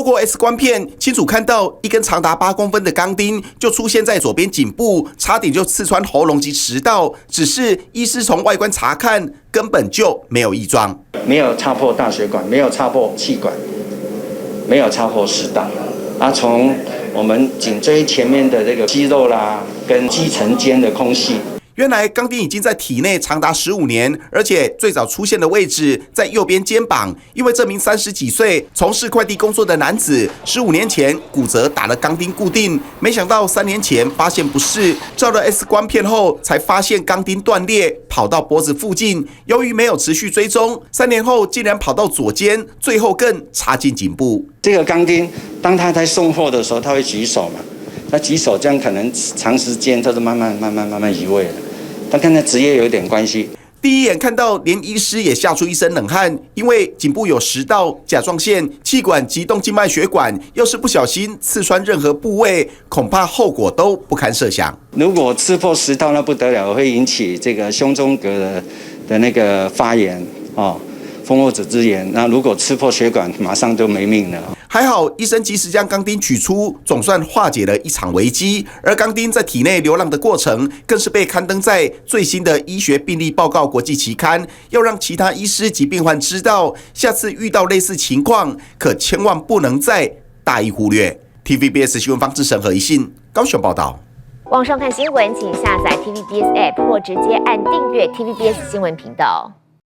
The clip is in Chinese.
透过 X 光片，清楚看到一根长达8公分的钢钉就出现在左边颈部，差点就刺穿喉咙及食道。只是医师从外观查看，根本就没有异状，没有插破大血管，没有插破气管，没有插破食道。从我们颈椎前面的这个肌肉啦，跟肌层间的空隙。原来钢钉已经在体内长达15年，而且最早出现的位置在右边肩膀。因为这名30几岁从事快递工作的男子，15年前骨折打了钢钉固定，没想到3年前发现不适，照了 X 光片后才发现钢钉断裂，跑到脖子附近。由于没有持续追踪，3年后竟然跑到左肩，最后更插进颈部。这个钢钉，当他在送货的时候，他会举手嘛？他举手这样可能长时间，他就慢慢移位了。他跟他职业有点关系。第一眼看到，连医师也吓出一身冷汗，因为颈部有食道、甲状腺、气管及动静脉血管，要是不小心刺穿任何部位，恐怕后果都不堪设想。如果刺破食道，那不得了，会引起这个胸中隔的那个发炎蜂窝组织炎。那如果刺破血管，马上就没命了。还好，医生及时将钢钉取出，总算化解了一场危机。而钢钉在体内流浪的过程，更是被刊登在最新的医学病例报告国际期刊，要让其他医师及病患知道，下次遇到类似情况，可千万不能再大意忽略。TVBS 新闻方志成和一信高雄报道。网上看新闻，请下载 TVBS App 或直接按订阅 TVBS 新闻频道。